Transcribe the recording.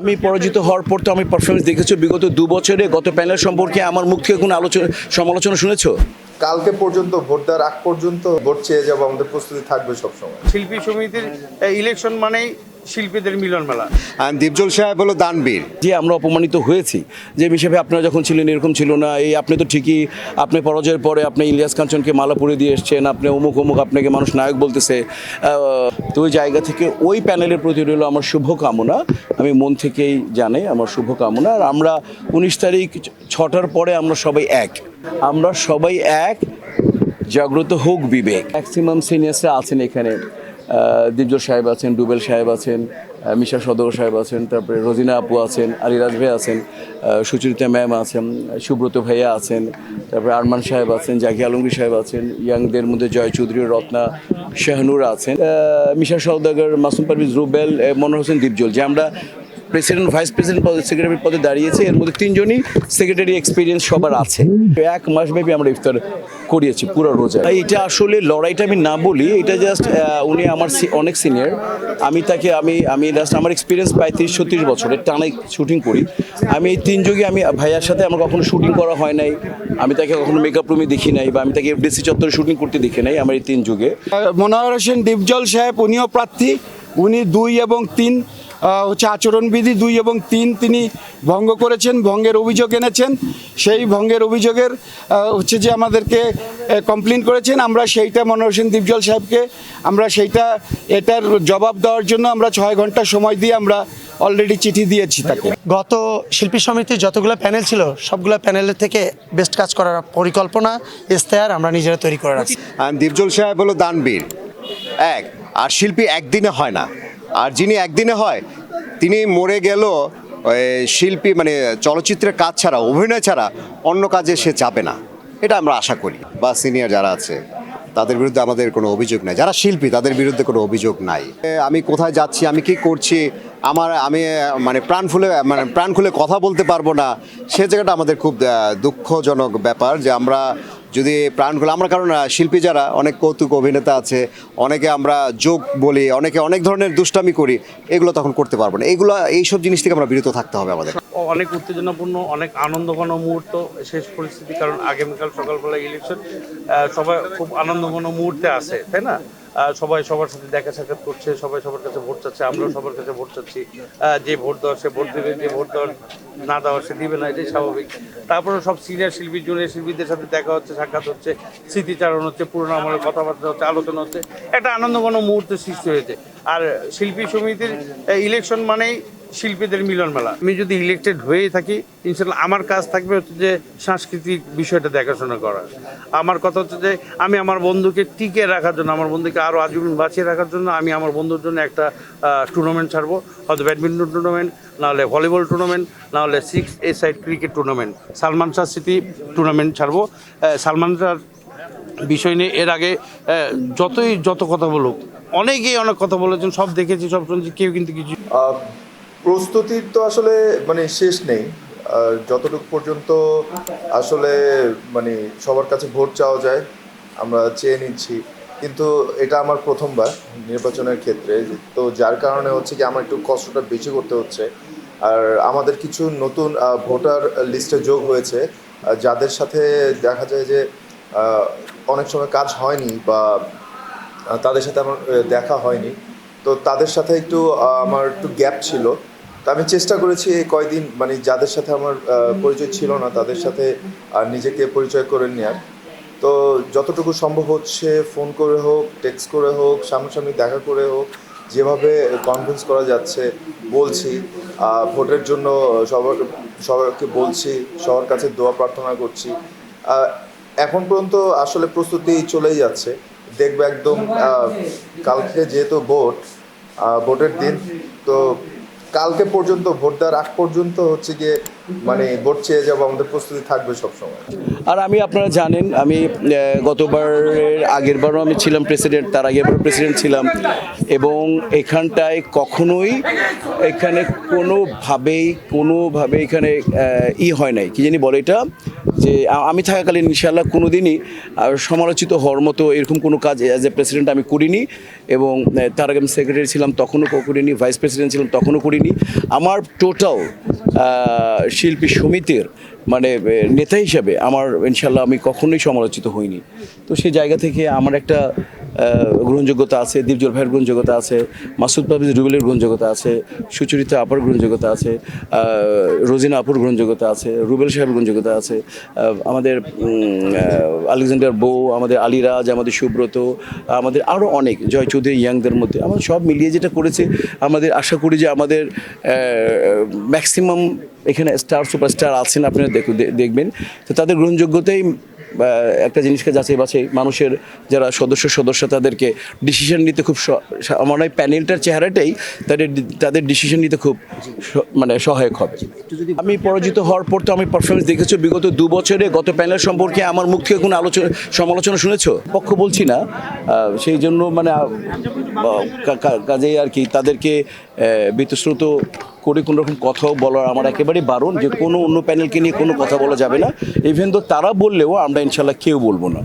আমি পরাজিত হওয়ার পর তো আমি পারফরমেন্স দেখেছি বিগত 2 বছরে গত প্যানেল সম্পর্কে আমার মুখ থেকে কোনো সমালোচনা শুনেছো? কালকে পর্যন্ত ভোট দেওয়ার আগ পর্যন্ত ভোট চেয়ে যাবো, আমাদের প্রস্তুতি থাকবে সবসময়। শিল্পী সমিতির ইলেকশন মানেই শিল্পীদের মিলন মেলা। দীপজল সাহেব হলো দানবীর। যে আমরা অপমানিত হয়েছি যে হিসেবে আপনারা যখন ছিলেন এরকম ছিল না, এই আপনি তো ঠিকই আপনি পরাজয়ের পরে আপনি ইলিয়াস কাঞ্চনকে মালা পরিয়ে দিয়ে এসছেন, আপনি অমুক অমুক আপনাকে মানুষ নায়ক বলতেছে। তো ওই জায়গা থেকে ওই প্যানেলের প্রতি রইল আমার শুভকামনা, আমি মন থেকেই জানাই আমার শুভকামনা। আর আমরা 19 তারিখ 6টার পরে আমরা সবাই এক, জাগ্রত হোক বিবেক। ম্যাক্সিমাম সিনিয়র্সরা আছেন এখানে, দীপজল সাহেব আছেন, ডুবেল সাহেব আছেন, মিশা সদর সাহেব আছেন, তারপরে রোজিনা আপু আছেন, আলিরাজ ভাই আছেন, সুচরিতা ম্যাম আছেন, সুব্রত ভাইয়া আছেন, তারপরে আরমান সাহেব আছেন, জাকি আলমগীর সাহেব আছেন, ইয়াংদের মধ্যে জয় চৌধুরী, রত্না, শাহনুর আছেন, মিশা সওদাগর, মাসুম পারভেজ, রুবেল, মনোহর হোসেন, দীপজল। যে আমরা প্রেসিডেন্ট ভাইস প্রেসিডেন্ট সেক্রেটারি পদে দাঁড়িয়েছে, এর মধ্যে 3জনই সেক্রেটারি এক্সপিরিয়েন্স সবার আছে। 1 মাস ব্যাপী আমরা ইফতার করিয়েছি পুরো রোজা। এটা আসলে লড়াইটা আমি না বলি, এটা জাস্ট উনি আমার অনেক সিনিয়র, আমি জাস্ট আমার এক্সপিরিয়েন্স প্রায় 30-36 বছরের টানা শুটিং করি। আমি এই 3 যুগে আমি ভাইয়ার সাথে আমার কখনো শুটিং করা হয় নাই, আমি তাকে কখনো মেকআপ রুমে দেখি নাই, বা আমি তাকে এফডিসি চত্বরে শুটিং করতে দেখি নাই আমার এই 3 যুগে। মনোহর হোসেন দীপজল সাহেব উনিও প্রার্থী, উনি 2 এবং 3 আচরণবিধি 2 এবং 3 তিনি ভঙ্গ করেছেন, ভঙ্গের অভিযোগ এনেছেন। সেই ভঙ্গের অভিযোগের যে আমাদেরকে কমপ্লেন করেছেন, আমরা সেইটা মনোহর হোসেন দীপজল সাহেবকে এটার জবাব দেওয়ার জন্য আমরা 6 ঘন্টা সময় দিয়ে আমরা অলরেডি চিঠি দিয়েছি তাকে। গত শিল্পী সমিতির যতগুলো প্যানেল ছিল সবগুলো প্যানেলের থেকে বেস্ট কাজ করার পরিকল্পনা ইশতেহার আমরা নিজেরা তৈরি করে রাখছি। দীপজল সাহেব হলো দানবীর এক, আর শিল্পী একদিনে হয় না। আর যিনি একদিনে হয় তিনি মরে গেল শিল্পী মানে চলচ্চিত্রের কাজ ছাড়া, অভিনয় ছাড়া অন্য কাজে সে যাবে না, এটা আমরা আশা করি। বা সিনিয়র যারা আছে তাদের বিরুদ্ধে আমাদের কোনো অভিযোগ নাই, যারা শিল্পী তাদের বিরুদ্ধে কোনো অভিযোগ নাই। আমি কোথায় যাচ্ছি, আমি কি করছি, আমি প্রাণ খুলে কথা বলতে পারবো না, সে জায়গাটা আমাদের খুব দুঃখজনক ব্যাপার। যে আমরা যদি প্রাণ খুলে কারণ শিল্পী যারা অনেক কৌতুক অভিনেতা আছে, অনেকে আমরা জোক বলি, অনেকে অনেক ধরনের দুষ্টামি করি, এগুলো তখন করতে পারবো না। এইসব জিনিস থেকে আমরা বিরত থাকতে হবে আমাদের। অনেক উত্তেজনাপূর্ণ, অনেক আনন্দঘন মুহূর্ত শেষ পরিস্থিতি, কারণ আগামীকাল সকালবেলা ইলেকশন, সবাই খুব আনন্দঘন মুহূর্তে আছে, তাই না? সবাই সবার সাথে দেখা সাক্ষাৎ করছে, সবাই সবার কাছে ভোট চাচ্ছে, আমরাও সবার কাছে ভোট চাচ্ছি। যে ভোট দেওয়ার সে ভোট দেবে, যে ভোট দেওয়ার না দেওয়ার সে দিবে না, এটাই স্বাভাবিক। তারপরে সব সিনিয়র শিল্পী, জুনিয়র শিল্পীদের সাথে দেখা হচ্ছে, সাক্ষাৎ হচ্ছে, স্মৃতিচারণ হচ্ছে, পুরোনো আমলের কথাবার্তা হচ্ছে, আলোচনা হচ্ছে, একটা আনন্দঘন মুহূর্তের সৃষ্টি হয়েছে। আর শিল্পী সমিতির ইলেকশন মানেই শিল্পীদের মিলন মেলা। আমি যদি ইলেক্টেড হয়েই থাকি, ইনশাল্লাহ আমার কাজ থাকবে হচ্ছে যে সাংস্কৃতিক বিষয়টা দেখাশোনা করা। আমার কথা হচ্ছে যে আমি আমার বন্ধুকে টিকে রাখার জন্য, আমার বন্ধুকে আরও আজীবন বাঁচিয়ে রাখার জন্য আমি আমার বন্ধুর জন্য একটা টুর্নামেন্ট ছাড়বো, হয়তো ব্যাডমিন্টন টুর্নামেন্ট, নাহলে ভলিবল টুর্নামেন্ট, নাহলে 6 side cricket tournament, Salman Shah স্মৃতি টুর্নামেন্ট ছাড়বো। সালমান শাহর বিষয় নিয়ে এর আগে যত কথা বলুক, অনেকেই অনেক কথা বলেছেন, সব দেখেছি, সব শুনছি, কেউ কিন্তু কিছু প্রস্তুতির তো আসলে শেষ নেই। যতটুকু পর্যন্ত আসলে সবার কাছে ভোট চাওয়া যায় আমরা চেয়ে নিচ্ছি, কিন্তু এটা আমার প্রথমবার নির্বাচনের ক্ষেত্রে, তো যার কারণে হচ্ছে কি আমার একটু কষ্টটা বেশি করতে হচ্ছে। আর আমাদের কিছু নতুন ভোটার লিস্টে যোগ হয়েছে, যাদের সাথে দেখা যায় যে অনেক সময় কাজ হয়নি বা তাদের সাথে আমার দেখা হয়নি, তো তাদের সাথে আমার একটু গ্যাপ ছিল। তো আমি চেষ্টা করেছি এই কয়দিন যাদের সাথে আমার পরিচয় ছিল না তাদের সাথে নিজেকে পরিচয় করে নেওয়ার। তো যতটুকু সম্ভব হচ্ছে ফোন করে হোক, টেক্সট করে হোক, সামনাসামনি দেখা করে হোক, যেভাবে কনভিন্স করা যাচ্ছে বলছি। ভোটের জন্য সবাইকে বলছি, সবার কাছে দোয়া প্রার্থনা করছি। এখন পর্যন্ত আসলে প্রস্তুতি চলেই যাচ্ছে। দেখবে একদম কালকে যেহেতু ভোটের দিন, তো কালকে পর্যন্ত ভোট দেওয়ার আগ পর্যন্ত হচ্ছে গিয়ে মানে ভোট চেয়ে যাবো, আমাদের প্রস্তুতি থাকবে সবসময়। আর আমি আপনারা জানেন আমি গতবারের আগের বারও আমি ছিলাম প্রেসিডেন্ট, তার আগের বারও প্রেসিডেন্ট ছিলাম, এবং এখানটায় কখনোই এখানে কোনোভাবে এখানে হয় নাই, কি জানি বলে এটা, যে আমি থাকাকালীন ইনশাআল্লাহ কোনো দিনই সমালোচিত হওয়ার মতো এরকম কোনো কাজ অ্যাজ এ প্রেসিডেন্ট আমি করিনি, এবং তার আগে আমি সেক্রেটারি ছিলাম তখনও করিনি, ভাইস প্রেসিডেন্ট ছিলাম তখনও করিনি। আমার টোটাল শিল্পী সমিতির মানে নেতা হিসাবে আমার ইনশাল্লাহ আমি কখনোই সমালোচিত হইনি। তো সেই জায়গা থেকে আমার একটা গ্রহণযোগ্যতা আছে, দীপজল ভাইয়ের গ্রহণযোগ্যতা আছে, মাসুদ পারভেজ রুবেলের গ্রহণযোগ্যতা আছে, সুচরিতা আপার গ্রহণযোগ্যতা আছে, রোজিনা আপুর গ্রহণযোগ্যতা আছে, রুবেল সাহেবের গ্রহণযোগ্যতা আছে, আমাদের আলেকজান্ডার বউ, আমাদের আলিরাজ, আমাদের সুব্রত, আমাদের আরও অনেক জয় চৌধুরী ইয়াংদের মধ্যে আমরা সব মিলিয়ে যেটা করেছে, আমাদের আশা করি যে আমাদের ম্যাক্সিমাম এখানে সুপারস্টার আছেন, আপনারা দেখবেন। তো তাদের গ্রহণযোগ্যতাই একটা জিনিসকে যাচাই বাছাই মানুষের যারা সদস্য তাদেরকে ডিসিশন নিতে খুব আমার নয় প্যানেলটার চেহারাটাই তাদের ডিসিশন নিতে খুব মানে সহায়ক হবে। আমি পরাজিত হওয়ার পর তো আমি পারফরমেন্স দেখেছো বিগত 2 বছরে গত প্যানেল সম্পর্কে আমার মুখ থেকে কোনো সমালোচনা শুনেছো? পক্ষ বলছি না, সেই জন্য মানে কাজেই আর কি তাদেরকে বীতশ্রুত করে কোনো রকম কথাও বলার আমার একেবারেই বারণ, যে কোনো অন্য প্যানেলকে নিয়ে কোনো কথা বলা যাবে না। ইভেন তো তারা বললেও আমরা ইনশাল্লাহ কেউ বলবো না।